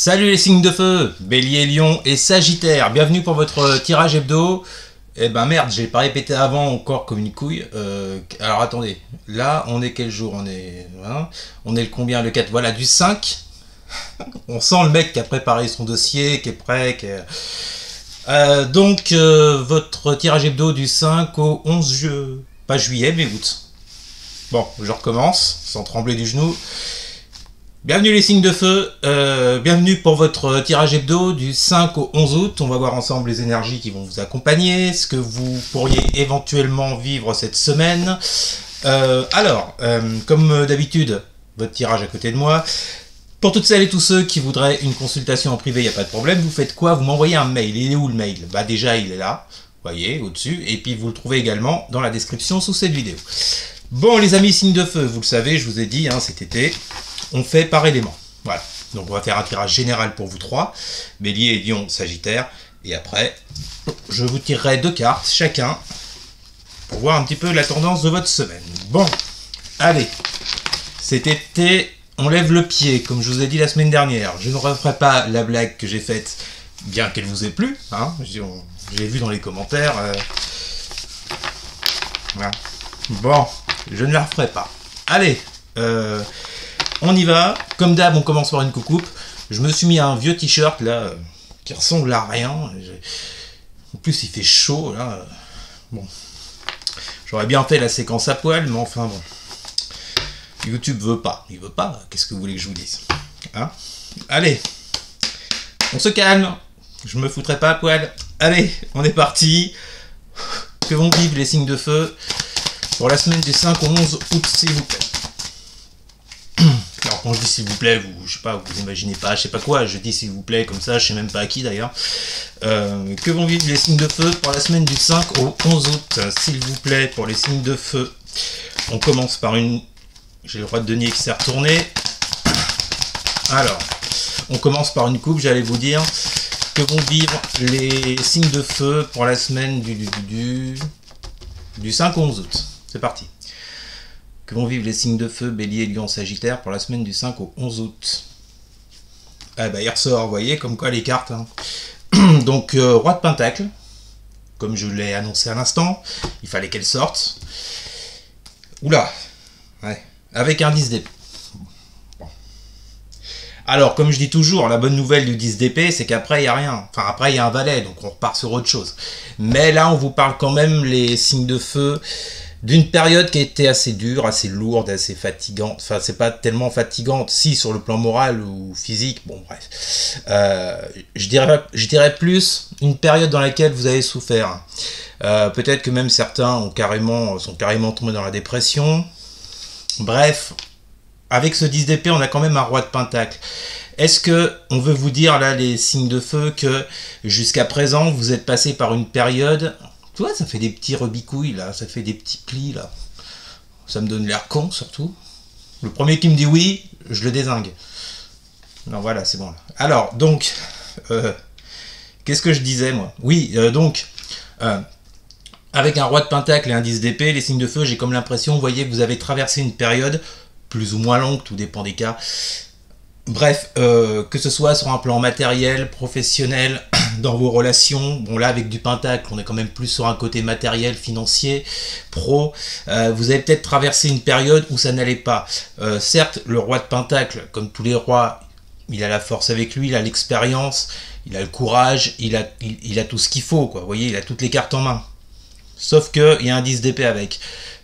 Salut les signes de feu, Bélier, Lion et Sagittaire, bienvenue pour votre tirage hebdo. Eh ben merde, j'ai pas répété avant encore comme une couille. Alors attendez, là on est quel jour? On est le combien? Le 4, voilà, du 5. On sent le mec qui a préparé son dossier, qui est prêt, donc votre tirage hebdo du 5 au 11 pas juillet mais août. Bon, je recommence, sans trembler du genou. Bienvenue les signes de feu, bienvenue pour votre tirage hebdo du 5 au 11 août. On va voir ensemble les énergies qui vont vous accompagner, ce que vous pourriez éventuellement vivre cette semaine. Comme d'habitude, votre tirage à côté de moi. Pour toutes celles et tous ceux qui voudraient une consultation en privé, il n'y a pas de problème. Vous faites quoi? Vous m'envoyez un mail. Il est où le mail? Bah déjà, il est là, vous voyez, au-dessus. Et puis vous le trouvez également dans la description sous cette vidéo. Bon les amis signes de feu, vous le savez, je vous ai dit, cet été, on fait par élément. Voilà, donc on va faire un tirage général pour vous trois, Bélier, Lion, Sagittaire, et après, je vous tirerai 2 cartes chacun, pour voir un petit peu la tendance de votre semaine. Bon, allez, cet été, on lève le pied, comme je vous ai dit la semaine dernière. Je ne referai pas la blague que j'ai faite, bien qu'elle vous ait plu, j'ai vu dans les commentaires. Voilà. Bon, je ne la referai pas. Allez, on y va. Comme d'hab, on commence par une coucoupe. Je me suis mis un vieux t-shirt là, qui ressemble à rien. En plus, il fait chaud là. Bon, j'aurais bien fait la séquence à poil, mais enfin bon. YouTube veut pas. Il veut pas. Qu'est-ce que vous voulez que je vous dise? Allez, on se calme. Je me foutrai pas à poil. Allez, on est parti. Que vont vivre les signes de feu pour la semaine du 5 au 11 août, s'il vous plaît. Alors quand je dis s'il vous plaît, je sais pas, vous imaginez pas, je sais pas quoi, je dis s'il vous plaît comme ça, je sais même pas à qui d'ailleurs. Que vont vivre les signes de feu pour la semaine du 5 au 11 août, s'il vous plaît, pour les signes de feu. On commence par une... J'ai le roi de denier qui s'est retourné. Alors, on commence par une coupe, j'allais vous dire. Que vont vivre les signes de feu pour la semaine du 5 au 11 août. C'est parti. Que vont vivre les signes de feu, Bélier, Lion, Sagittaire, pour la semaine du 5 au 11 août. Ah bah il ressort, vous voyez, comme quoi les cartes. Donc, roi de pentacle, comme je l'ai annoncé à l'instant, il fallait qu'elle sorte. Oula, ouais, avec un 10 d'épée. Bon. Alors, comme je dis toujours, la bonne nouvelle du 10 d'épée, c'est qu'après, il n'y a rien. Enfin, après, il y a un valet, donc on repart sur autre chose. Mais là, on vous parle quand même, les signes de feu, d'une période qui a été assez dure, assez lourde, assez fatigante. Enfin, c'est pas tellement fatigante, si, sur le plan moral ou physique. Bon, bref. Je dirais plus une période dans laquelle vous avez souffert. Peut-être que même certains sont carrément tombés dans la dépression. Bref, avec ce 10 d'épée, on a quand même un roi de pentacle. Est-ce que on veut vous dire, là, les signes de feu, que jusqu'à présent, vous êtes passé par une période... Tu vois, ça fait des petits rebicouilles, là, ça fait des petits plis, là. Ça me donne l'air con, surtout. Le premier qui me dit oui, je le dézingue. Non, voilà, c'est bon. Là. Alors, donc, qu'est-ce que je disais, moi? Oui, avec un roi de pentacle et un 10 d'épée, les signes de feu, j'ai comme l'impression, vous voyez, que vous avez traversé une période plus ou moins longue, tout dépend des cas. Bref, que ce soit sur un plan matériel, professionnel, dans vos relations, bon là avec du pentacle, on est quand même plus sur un côté matériel, financier, pro, vous avez peut-être traversé une période où ça n'allait pas. Certes, le roi de pentacle, comme tous les rois, il a la force avec lui, il a l'expérience, il a le courage, il a tout ce qu'il faut, quoi. Vous voyez, il a toutes les cartes en main. Sauf qu'il y a un 10 d'épée avec.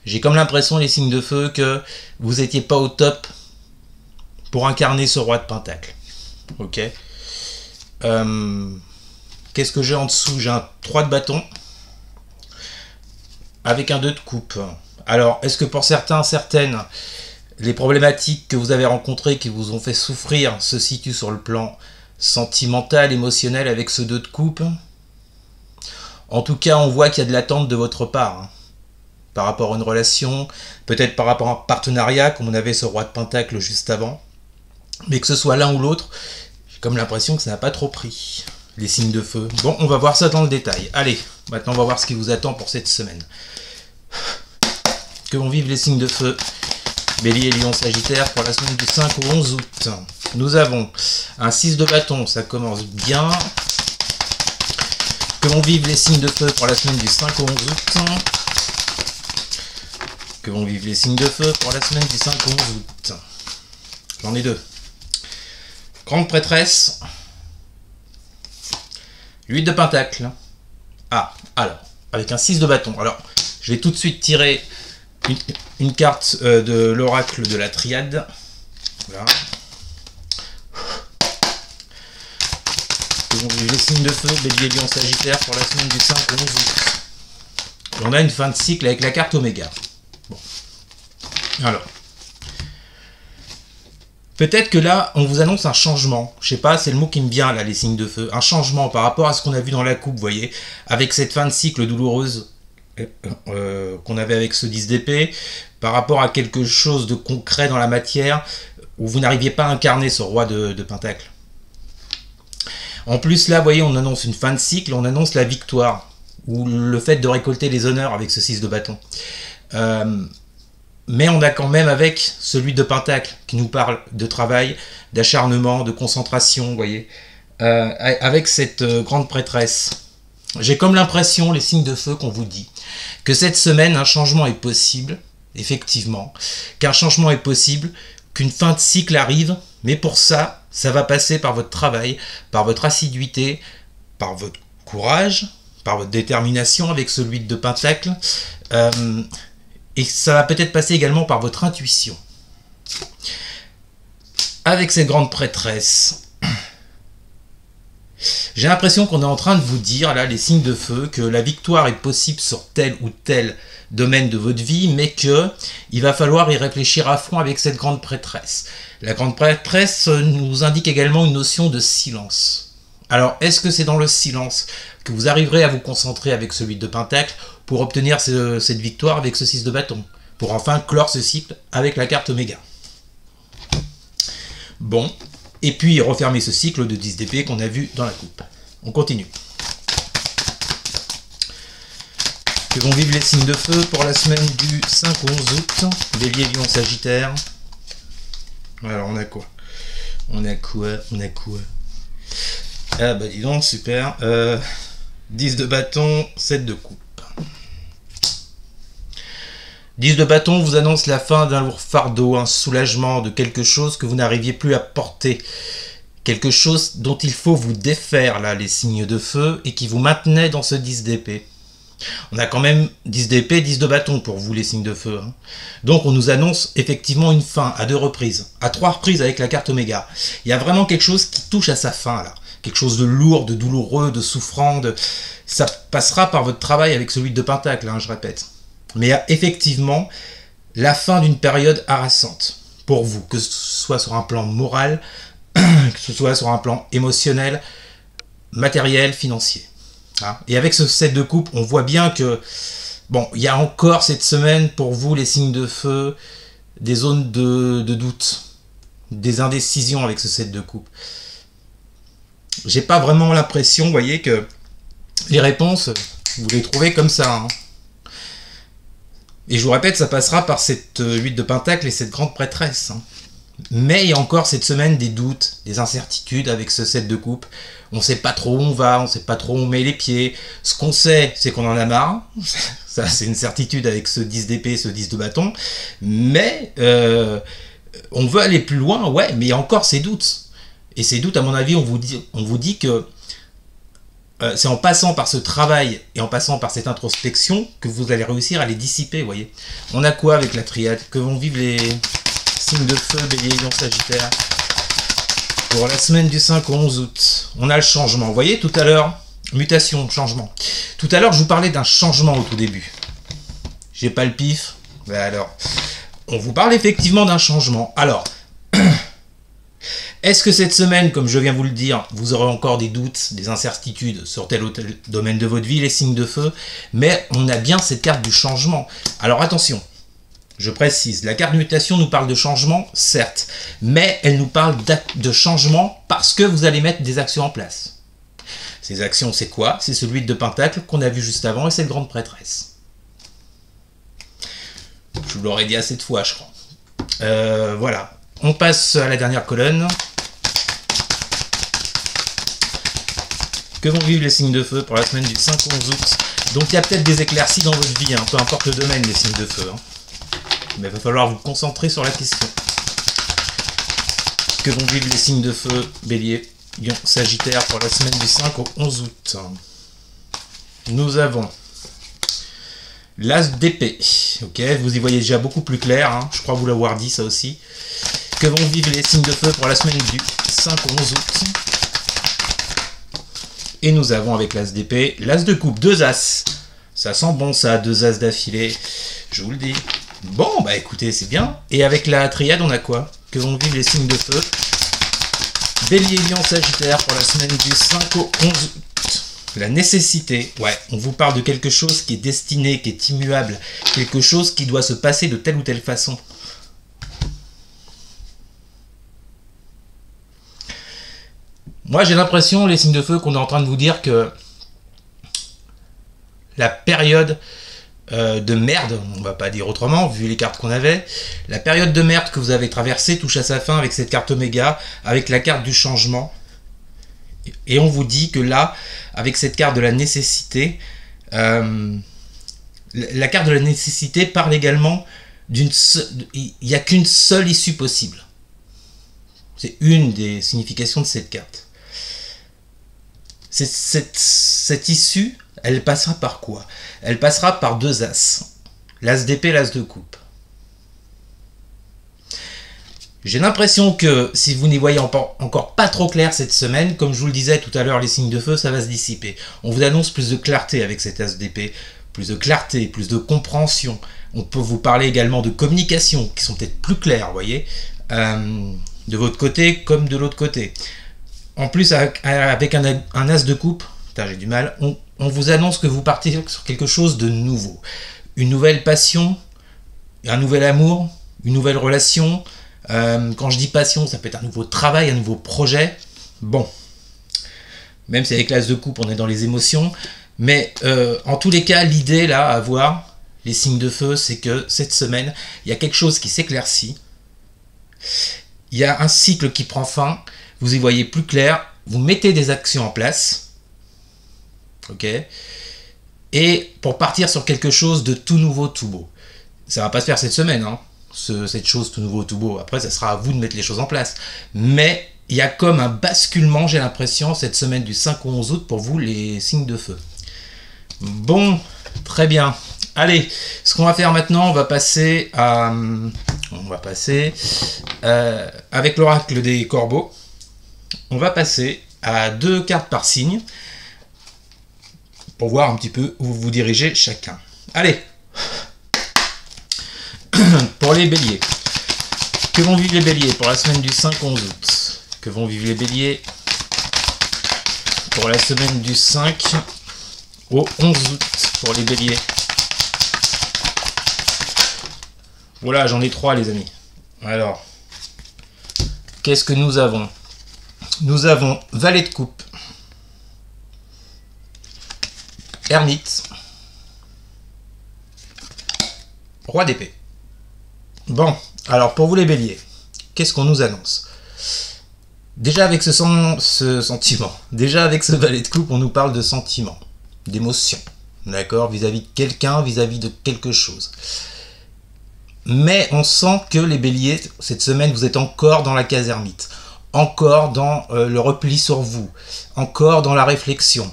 J'ai comme l'impression, les signes de feu, que vous n'étiez pas au top pour incarner ce roi de pentacle. Ok. Qu'est-ce que j'ai en dessous? J'ai un 3 de bâton avec un 2 de coupe. Alors, est-ce que pour certains, certaines, les problématiques que vous avez rencontrées, qui vous ont fait souffrir, se situent sur le plan sentimental, émotionnel, avec ce 2 de coupe? En tout cas, on voit qu'il y a de l'attente de votre part. Par rapport à une relation, peut-être par rapport à un partenariat, comme on avait ce roi de pentacle juste avant. Mais que ce soit l'un ou l'autre, j'ai comme l'impression que ça n'a pas trop pris, les signes de feu. Bon, on va voir ça dans le détail. Allez, maintenant on va voir ce qui vous attend pour cette semaine. Que vont vivre les signes de feu, Bélier, Lion, Sagittaire, pour la semaine du 5 au 11 août. Nous avons un 6 de bâton, ça commence bien. Que vont vivre les signes de feu pour la semaine du 5 au 11 août. Que vont vivre les signes de feu pour la semaine du 5 au 11 août. J'en ai deux. Grande prêtresse. 8 de pentacle. Ah, alors, avec un 6 de bâton. Alors, je vais tout de suite tirer une carte de l'oracle de la triade. Voilà. Que vont vivre les signes de feu, Bélier, Lion, Sagittaire pour la semaine du 5 au 11 août. Et on a une fin de cycle avec la carte Oméga. Bon. Alors. Peut-être que là, on vous annonce un changement. Je sais pas, c'est le mot qui me vient là, les signes de feu. Un changement par rapport à ce qu'on a vu dans la coupe, vous voyez. Avec cette fin de cycle douloureuse qu'on avait avec ce 10 d'épée. Par rapport à quelque chose de concret dans la matière, où vous n'arriviez pas à incarner ce roi de pentacle. En plus, là, vous voyez, on annonce une fin de cycle, on annonce la victoire, ou le fait de récolter les honneurs avec ce 6 de bâton. Mais on a quand même avec celui de pentacle, qui nous parle de travail, d'acharnement, de concentration, vous voyez, avec cette grande prêtresse. J'ai comme l'impression, les signes de feu, qu'on vous dit, que cette semaine, un changement est possible, effectivement, qu'un changement est possible, qu'une fin de cycle arrive, mais pour ça, ça va passer par votre travail, par votre assiduité, par votre courage, par votre détermination avec celui de pentacle, et ça va peut-être passer également par votre intuition. Avec cette grande prêtresse, j'ai l'impression qu'on est en train de vous dire, là, les signes de feu, que la victoire est possible sur tel ou tel domaine de votre vie, mais qu'il va falloir y réfléchir à fond avec cette grande prêtresse. La grande prêtresse nous indique également une notion de silence. Alors, est-ce que c'est dans le silence que vous arriverez à vous concentrer avec celui de pentacle pour obtenir cette victoire avec ce 6 de bâton, pour enfin clore ce cycle avec la carte Oméga? Bon, et puis refermer ce cycle de 10 d'épée qu'on a vu dans la coupe. On continue. Que vont vivre les signes de feu pour la semaine du 5 au 11 août. Bélier, Lion, Sagittaire. Alors on a quoi? On a quoi? Ah bah dis donc, super. 10 de bâton, 7 de coupe. 10 de bâton vous annonce la fin d'un lourd fardeau, un soulagement de quelque chose que vous n'arriviez plus à porter. Quelque chose dont il faut vous défaire, là, les signes de feu, et qui vous maintenait dans ce 10 d'épée. On a quand même 10 d'épée, 10 de bâton pour vous, les signes de feu. Hein. Donc on nous annonce effectivement une fin à 2 reprises, à 3 reprises avec la carte Oméga. Il y a vraiment quelque chose qui touche à sa fin, là. Quelque chose de lourd, de douloureux, de souffrant. Ça passera par votre travail avec celui de pentacle, hein, je répète. Mais il y a effectivement la fin d'une période harassante pour vous, que ce soit sur un plan moral, que ce soit sur un plan émotionnel, matériel, financier. Hein. Et avec ce 7 de coupe, on voit bien que, bon, il y a encore cette semaine pour vous, les signes de feu, des zones de doute, des indécisions avec ce 7 de coupe. J'ai pas vraiment l'impression, vous voyez, que les réponses, vous les trouvez comme ça. Hein. Et je vous répète, ça passera par cette 8 de pentacle et cette grande prêtresse. Hein. Mais il y a encore cette semaine des doutes, des incertitudes avec ce 7 de coupe. On ne sait pas trop où on va, on ne sait pas trop où on met les pieds. Ce qu'on sait, c'est qu'on en a marre. Ça, c'est une certitude avec ce 10 d'épée, ce 10 de bâton. Mais on veut aller plus loin, ouais, mais il y a encore ces doutes. Et ces doutes, à mon avis, on vous dit que c'est en passant par ce travail et en passant par cette introspection que vous allez réussir à les dissiper, vous voyez. On a quoi avec la triade? Que vont vivre les signes de feu, Bélier, Lion, Sagittaire pour la semaine du 5 au 11 août? On a le changement. Vous voyez, tout à l'heure, mutation, changement. Tout à l'heure, je vous parlais d'un changement au tout début. J'ai pas le pif. Ben alors, on vous parle effectivement d'un changement. Alors, est-ce que cette semaine, comme je viens vous le dire, vous aurez encore des doutes, des incertitudes sur tel ou tel domaine de votre vie, les signes de feu, mais on a bien cette carte du changement. Alors attention, je précise, la carte mutation nous parle de changement, certes, mais elle nous parle de changement parce que vous allez mettre des actions en place. Ces actions, c'est quoi? C'est celui de pentacle qu'on a vu juste avant et c'est le grande prêtresse. Je vous l'aurais dit assez de fois, je crois. Voilà. On passe à la dernière colonne. Que vont vivre les signes de feu pour la semaine du 5 au 11 août? Donc il y a peut-être des éclaircies dans votre vie, hein, peu importe le domaine, les signes de feu. Hein. Mais il va falloir vous concentrer sur la question. Que vont vivre les signes de feu, Bélier, Lion, Sagittaire, pour la semaine du 5 au 11 août? Nous avons l'As d'épée. Ok, vous y voyez déjà beaucoup plus clair, hein, je crois vous l'avoir dit ça aussi. Que vont vivre les signes de feu pour la semaine du 5 au 11 août? Et nous avons avec l'As d'épée, l'As de coupe, 2 As. Ça sent bon ça, 2 As d'affilée, je vous le dis. Bon, bah écoutez, c'est bien. Et avec la triade, on a quoi? Que vont vivre les signes de feu? Bélier, Lion, Sagittaire pour la semaine du 5 au 11 août. La nécessité, ouais, on vous parle de quelque chose qui est destiné, qui est immuable, quelque chose qui doit se passer de telle ou telle façon. Moi, j'ai l'impression, les signes de feu, qu'on est en train de vous dire que la période de merde, on va pas dire autrement, vu les cartes qu'on avait, la période de merde que vous avez traversée touche à sa fin avec cette carte Oméga, avec la carte du changement. Et on vous dit que là, avec cette carte de la nécessité, la carte de la nécessité parle également d'une... Il n'y a qu'une seule issue possible. C'est une des significations de cette carte. Cette issue, elle passera par quoi? Elle passera par 2 As. L'As d'épée, l'As de coupe. J'ai l'impression que si vous n'y voyez encore pas trop clair cette semaine, comme je vous le disais tout à l'heure, les signes de feu, ça va se dissiper. On vous annonce plus de clarté avec cet As d'épée, plus de clarté, plus de compréhension. On peut vous parler également de communication, qui sont peut-être plus claires, vous voyez, de votre côté comme de l'autre côté. En plus, avec un As de coupe, putain, j'ai du mal, on vous annonce que vous partez sur quelque chose de nouveau. Une nouvelle passion, un nouvel amour, une nouvelle relation. Quand je dis passion, ça peut être un nouveau travail, un nouveau projet. Bon, même si avec l'As de coupe, on est dans les émotions. Mais en tous les cas, l'idée là à voir, les signes de feu, c'est que cette semaine, il y a quelque chose qui s'éclaircit. Il y a un cycle qui prend fin. Vous y voyez plus clair. Vous mettez des actions en place. Ok, et pour partir sur quelque chose de tout nouveau, tout beau. Ça va pas se faire cette semaine, hein, cette chose tout nouveau, tout beau. Après, ça sera à vous de mettre les choses en place. Mais il y a comme un basculement, j'ai l'impression, cette semaine du 5 au 11 août pour vous, les signes de feu. Bon, très bien. Allez, ce qu'on va faire maintenant, on va passer à... avec l'oracle des corbeaux, on va passer à 2 cartes par signe, pour voir un petit peu où vous vous dirigez chacun. Allez, pour les béliers. Que vont vivre les béliers pour la semaine du 5 au 11 août? Que vont vivre les béliers pour la semaine du 5 au 11 août pour les béliers? Voilà, j'en ai 3 les amis. Alors, qu'est-ce que nous avons? Nous avons valet de coupe, ermite, roi d'épée. Bon, alors pour vous les béliers, qu'est-ce qu'on nous annonce? Déjà avec ce sentiment, déjà avec ce valet de coupe, on nous parle de sentiment, d'émotion, d'accord, vis-à-vis de quelqu'un, vis-à-vis de quelque chose. Mais on sent que les béliers, cette semaine, vous êtes encore dans la case ermite, encore dans le repli sur vous, encore dans la réflexion,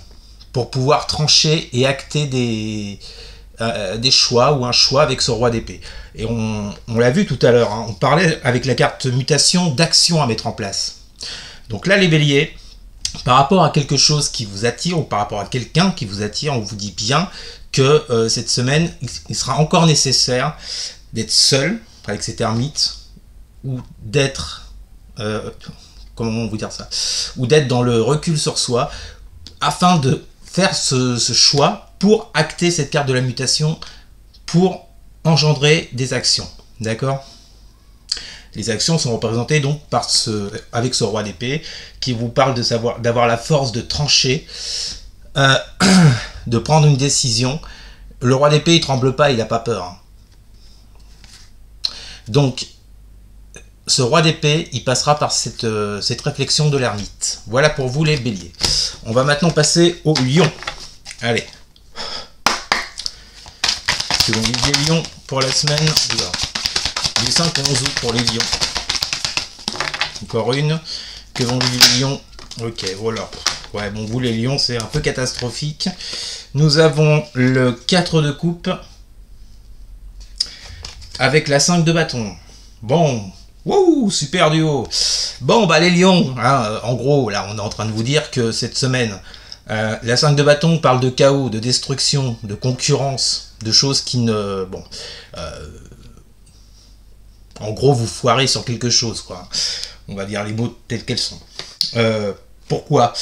pour pouvoir trancher et acter des choix ou un choix avec ce roi d'épée. Et on l'a vu tout à l'heure, hein, on parlait avec la carte mutation d'action à mettre en place. Donc là les béliers, par rapport à quelque chose qui vous attire ou par rapport à quelqu'un qui vous attire, on vous dit bien que cette semaine, il sera encore nécessaire d'être seul avec cet ermite ou d'être... comment vous dire ça? Ou d'être dans le recul sur soi afin de faire ce choix pour acter cette carte de la mutation, pour engendrer des actions. D'accord? Les actions sont représentées donc par avec ce roi d'épée qui vous parle d'avoir la force de trancher, de prendre une décision. Le roi d'épée, il tremble pas, il n'a pas peur. Hein. Donc, ce roi d'épée, il passera par cette réflexion de l'ermite. Voilà pour vous les béliers. On va maintenant passer au lion. Allez. Que l'on vise les lions pour la semaine du 5 au 11 août pour les lions. Encore une. Que vont vivre les lions. Ok, voilà. Ouais, bon, vous les lions, c'est un peu catastrophique. Nous avons le 4 de coupe avec la 5 de bâton. Bon, wouh, super duo. Bon, bah les lions, hein, en gros, là, on est en train de vous dire que cette semaine, la 5 de bâton parle de chaos, de destruction, de concurrence, de choses qui ne... Bon, en gros, vous foirez sur quelque chose, quoi. On va dire les mots tels qu'elles sont. Pourquoi?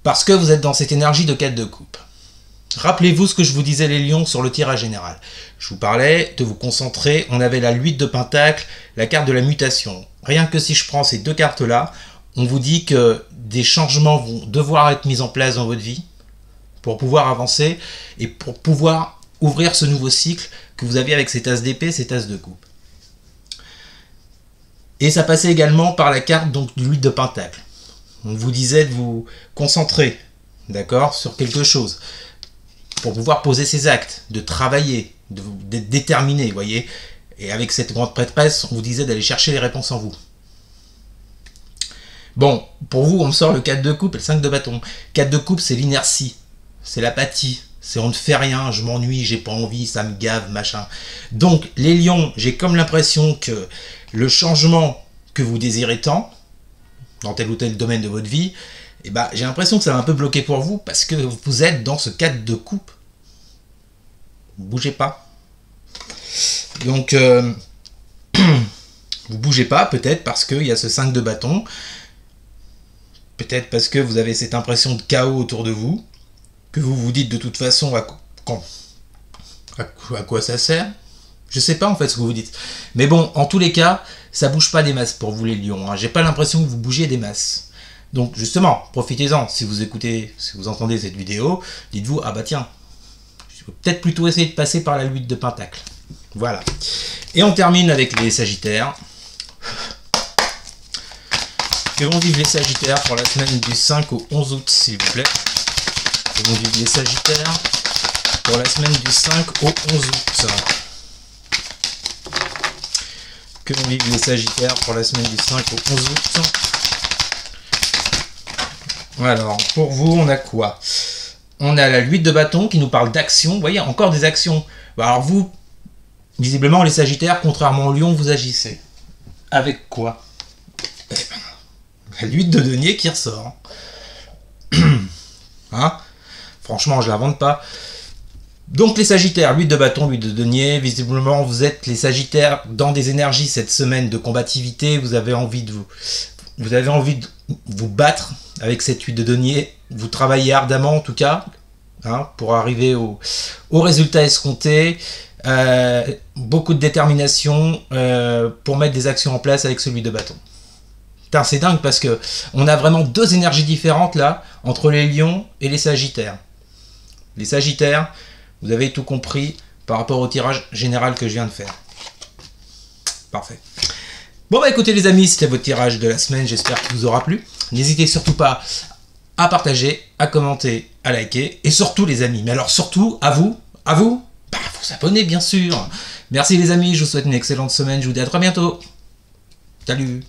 Parce que vous êtes dans cette énergie de 4 de coupe. Rappelez-vous ce que je vous disais les lions sur le tirage général. Je vous parlais de vous concentrer, on avait la 8 de pentacle, la carte de la mutation. Rien que si je prends ces deux cartes-là, on vous dit que des changements vont devoir être mis en place dans votre vie pour pouvoir avancer et pour pouvoir ouvrir ce nouveau cycle que vous avez avec cet as d'épée, cet as de coupe. Et ça passait également par la carte donc, du 8 de pentacle. On vous disait de vous concentrer, d'accord, sur quelque chose pour pouvoir poser ses actes, de travailler, d'être déterminé, vous voyez. Et avec cette grande prêtresse, on vous disait d'aller chercher les réponses en vous. Bon, pour vous, on me sort le 4 de coupe et le 5 de bâton. 4 de coupe, c'est l'inertie, c'est l'apathie, c'est on ne fait rien, je m'ennuie, j'ai pas envie, ça me gave, machin. Donc, les lions, j'ai comme l'impression que le changement que vous désirez tant, dans tel ou tel domaine de votre vie, eh ben, j'ai l'impression que ça va un peu bloqué pour vous parce que vous êtes dans ce 4 de coupe. Vous bougez pas. Donc, vous bougez pas, peut-être parce qu'il y a ce 5 de bâton. Peut-être parce que vous avez cette impression de chaos autour de vous. Que vous vous dites de toute façon à quoi ça sert. Je sais pas en fait ce que vous dites. Mais bon, en tous les cas, ça bouge pas des masses pour vous les lions. Hein. J'ai pas l'impression que vous bougez des masses. Donc justement, profitez-en. Si vous écoutez, si vous entendez cette vidéo, dites-vous, ah bah tiens, je vais peut-être plutôt essayer de passer par la 8 de pentacle. Voilà. Et on termine avec les sagittaires. Que vont vivre les sagittaires pour la semaine du 5 au 11 août, s'il vous plaît. Que vont vivre les sagittaires pour la semaine du 5 au 11 août. Que vont vivre les sagittaires pour la semaine du 5 au 11 août. Alors, pour vous, on a quoi? On a la 8 de bâton qui nous parle d'action. Vous voyez, encore des actions. Alors vous, visiblement, les sagittaires, contrairement au lion, vous agissez. Avec quoi? La 8 de denier qui ressort. Hein? Franchement, je la vante pas. Donc les sagittaires, 8 de bâton, 8 de denier. Visiblement, vous êtes les sagittaires dans des énergies cette semaine de combativité. Vous avez envie de vous battre avec cette 8 de denier. Vous travaillez ardemment en tout cas, hein, pour arriver au résultat escompté. Beaucoup de détermination pour mettre des actions en place avec celui de bâton. Putain, c'est dingue parce que on a vraiment deux énergies différentes là entre les lions et les sagittaires. Les sagittaires, vous avez tout compris par rapport au tirage général que je viens de faire. Parfait. Bon bah écoutez les amis, c'était votre tirage de la semaine, j'espère qu'il vous aura plu. N'hésitez surtout pas à partager, à commenter, à liker, et surtout les amis, mais alors surtout à vous, bah vous abonner bien sûr. Merci les amis, je vous souhaite une excellente semaine, je vous dis à très bientôt. Salut.